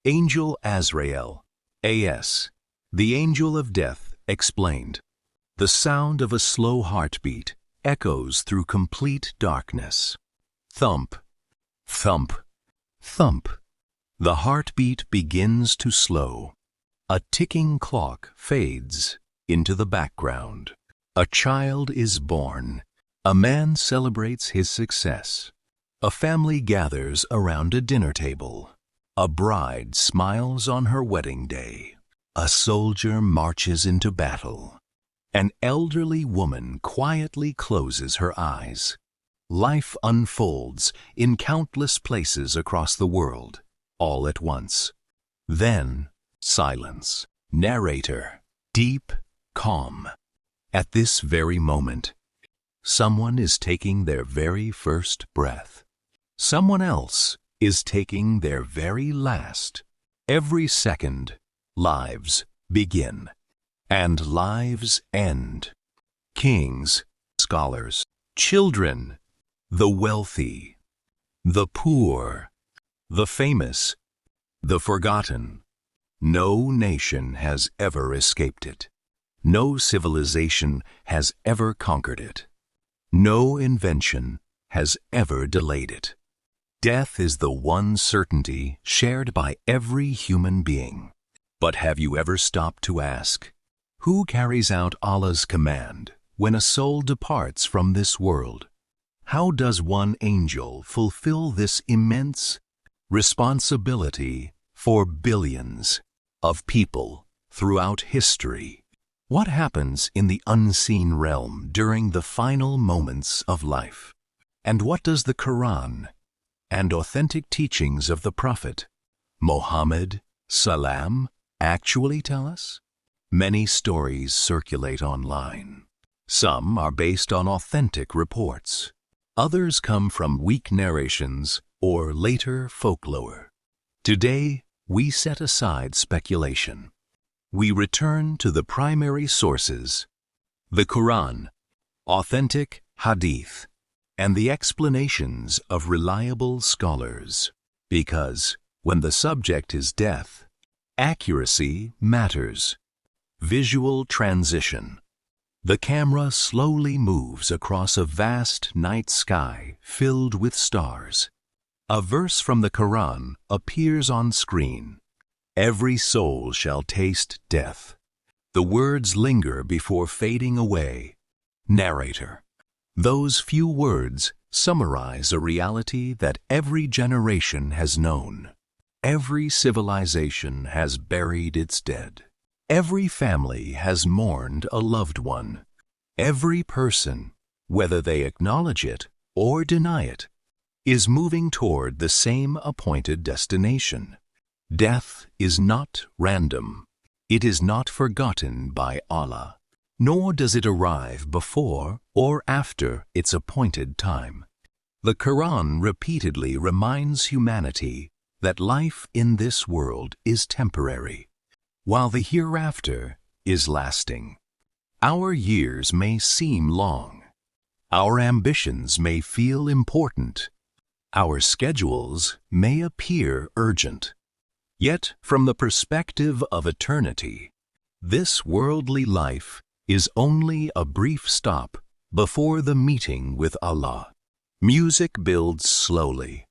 Angel Azrael, A.S., the angel of death, explained. The sound of a slow heartbeat echoes through complete darkness. Thump, thump, thump. The heartbeat begins to slow. A ticking clock fades into the background. A child is born. A man celebrates his success. A family gathers around a dinner table. A bride smiles on her wedding day. A soldier marches into battle. An elderly woman quietly closes her eyes. Life unfolds in countless places across the world, all at once. Then, silence. Narrator, deep, calm. At this very moment, someone is taking their very first breath. Someone else is taking their very last. Every second, lives begin, and lives end. Kings, scholars, children, the wealthy, the poor, the famous, the forgotten. No nation has ever escaped it. No civilization has ever conquered it. No invention has ever delayed it. Death is the one certainty shared by every human being. But have you ever stopped to ask, who carries out Allah's command when a soul departs from this world? How does one angel fulfill this immense responsibility for billions of people throughout history? What happens in the unseen realm during the final moments of life? And what does the Quran and authentic teachings of the Prophet Muhammad Salam actually tell us? Many stories circulate online. Some are based on authentic reports. Others come from weak narrations or later folklore. Today, we set aside speculation. We return to the primary sources, the Quran, authentic hadith, and the explanations of reliable scholars. Because when the subject is death, accuracy matters. Visual transition. The camera slowly moves across a vast night sky filled with stars. A verse from the Quran appears on screen. Every soul shall taste death. The words linger before fading away. Narrator. Those few words summarize a reality that every generation has known. Every civilization has buried its dead. Every family has mourned a loved one. Every person, whether they acknowledge it or deny it, is moving toward the same appointed destination. Death is not random. It is not forgotten by Allah, nor does it arrive before or after its appointed time. The Quran repeatedly reminds humanity that life in this world is temporary, while the hereafter is lasting. Our years may seem long. Our ambitions may feel important. Our schedules may appear urgent. Yet, from the perspective of eternity, this worldly life is only a brief stop before the meeting with Allah. Music builds slowly.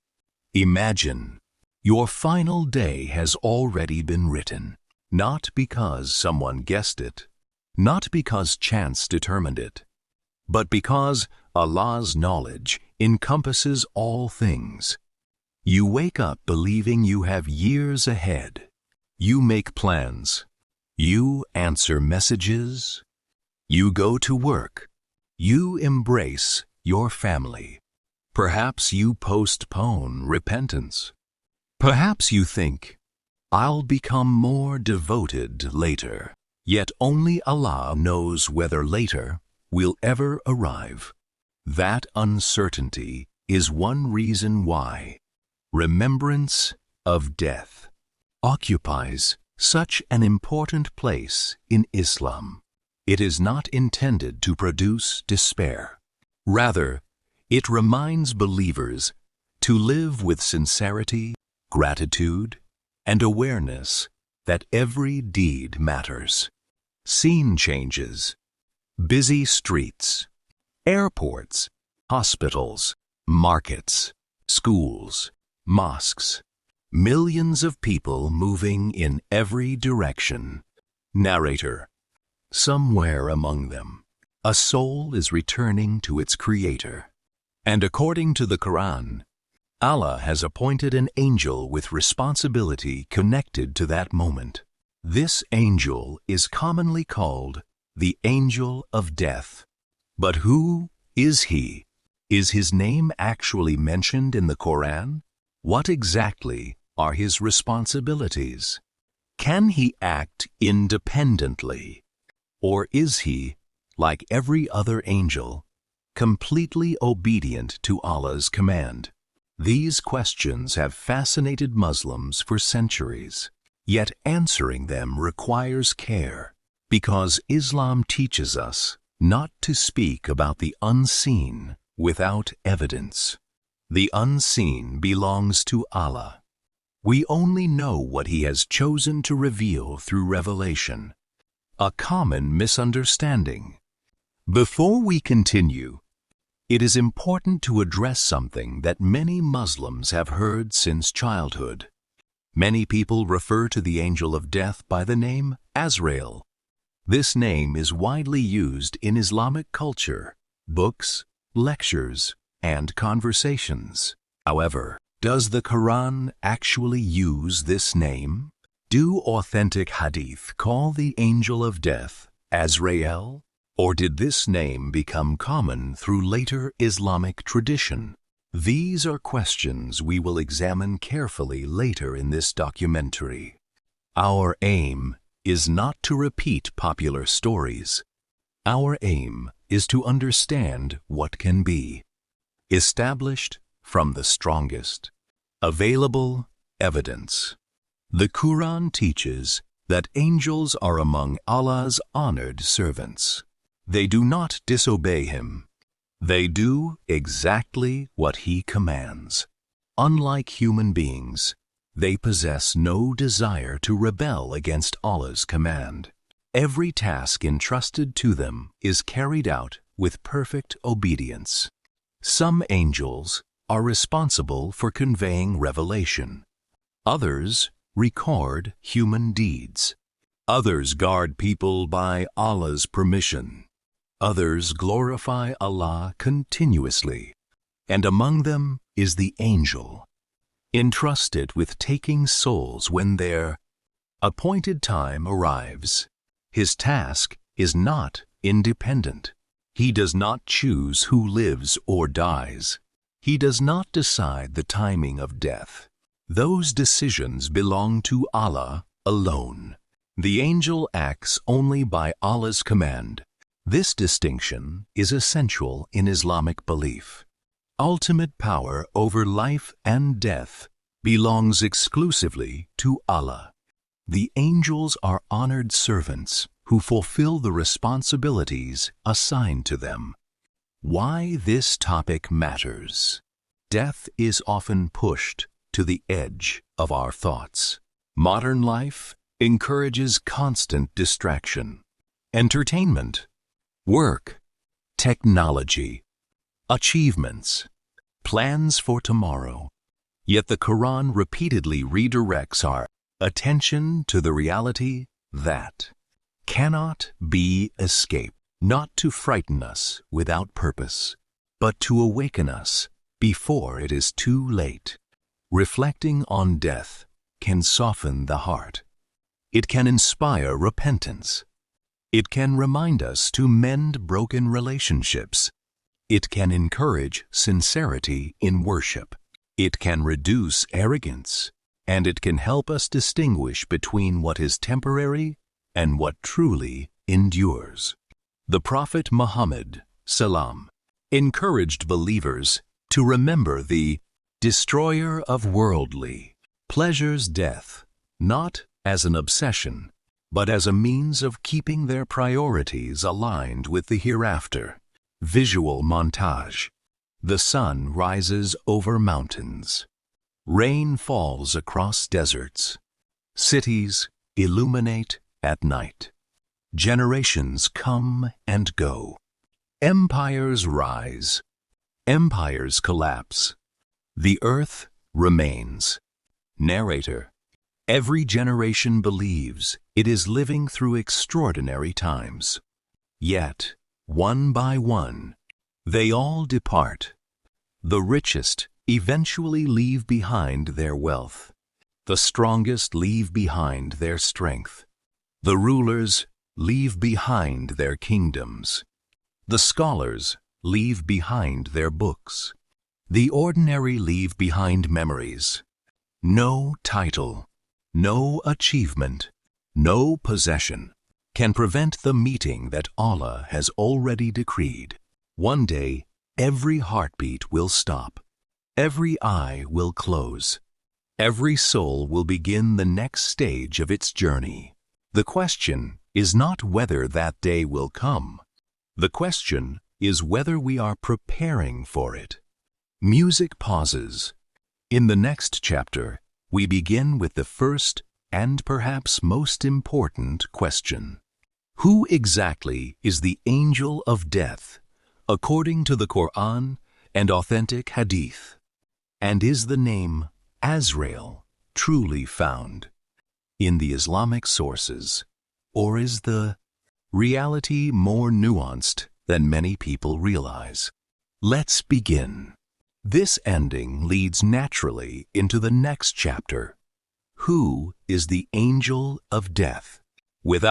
Imagine your final day has already been written, not because someone guessed it, not because chance determined it, but because Allah's knowledge encompasses all things. You wake up believing you have years ahead. You make plans. You answer messages. You go to work. You embrace your family. Perhaps you postpone repentance. Perhaps you think, I'll become more devoted later. Yet only Allah knows whether later will ever arrive. That uncertainty is one reason why remembrance of death occupies such an important place in Islam. It is not intended to produce despair. Rather, it reminds believers to live with sincerity, gratitude, and awareness that every deed matters. Scene changes. Busy streets, airports, hospitals, markets, schools, mosques. Millions of people moving in every direction. Narrator. Somewhere among them, a soul is returning to its creator. And according to the Quran, Allah has appointed an angel with responsibility connected to that moment. This angel is commonly called the Angel of Death. But who is he? Is his name actually mentioned in the Quran? What exactly are his responsibilities? Can he act independently? Or is he, like every other angel, completely obedient to Allah's command? These questions have fascinated Muslims for centuries, yet answering them requires care, because Islam teaches us not to speak about the unseen without evidence. The unseen belongs to Allah. We only know what He has chosen to reveal through revelation. A common misunderstanding. Before we continue, it is important to address something that many Muslims have heard since childhood. Many people refer to the angel of death by the name Azrael. This name is widely used in Islamic culture, books, lectures, and conversations. However, does the Quran actually use this name? Do authentic hadith call the angel of death Azrael? Or did this name become common through later Islamic tradition? These are questions we will examine carefully later in this documentary. Our aim is not to repeat popular stories. Our aim is to understand what can be established from the strongest available evidence. The Quran teaches that angels are among Allah's honored servants. They do not disobey Him. They do exactly what He commands. Unlike human beings, they possess no desire to rebel against Allah's command. Every task entrusted to them is carried out with perfect obedience. Some angels are responsible for conveying revelation. Others record human deeds. Others guard people by Allah's permission. Others glorify Allah continuously. And among them is the angel, entrusted with taking souls when their appointed time arrives. His task is not independent. He does not choose who lives or dies. He does not decide the timing of death. Those decisions belong to Allah alone. The angel acts only by Allah's command. This distinction is essential in Islamic belief. Ultimate power over life and death belongs exclusively to Allah. The angels are honored servants who fulfill the responsibilities assigned to them. Why this topic matters. Death is often pushed to the edge of our thoughts. Modern life encourages constant distraction. Entertainment, work, technology, achievements, plans for tomorrow. Yet the Quran repeatedly redirects our attention to the reality that cannot be escaped, not to frighten us without purpose, but to awaken us before it is too late. Reflecting on death can soften the heart. It can inspire repentance. It can remind us to mend broken relationships. It can encourage sincerity in worship. It can reduce arrogance, and it can help us distinguish between what is temporary and what truly endures. The Prophet Muhammad (salam) encouraged believers to remember the destroyer of worldly pleasures death, not as an obsession, but as a means of keeping their priorities aligned with the hereafter. Visual montage. The sun rises over mountains. Rain falls across deserts. Cities illuminate at night. Generations come and go. Empires rise. Empires collapse. The earth remains. Narrator: every generation believes it is living through extraordinary times. Yet, one by one, they all depart. The richest eventually leave behind their wealth. The strongest leave behind their strength. The rulers leave behind their kingdoms. The scholars leave behind their books. The ordinary leave behind memories. No title, no achievement, no possession can prevent the meeting that Allah has already decreed. One day, every heartbeat will stop. Every eye will close. Every soul will begin the next stage of its journey. The question is not whether that day will come. The question is whether we are preparing for it. Music pauses. In the next chapter, we begin with the first and perhaps most important question. Who exactly is the angel of death, according to the Quran and authentic Hadith? And is the name Azrael truly found in the Islamic sources, or is the reality more nuanced than many people realize? Let's begin. This ending leads naturally into the next chapter. Who is the angel of death? Without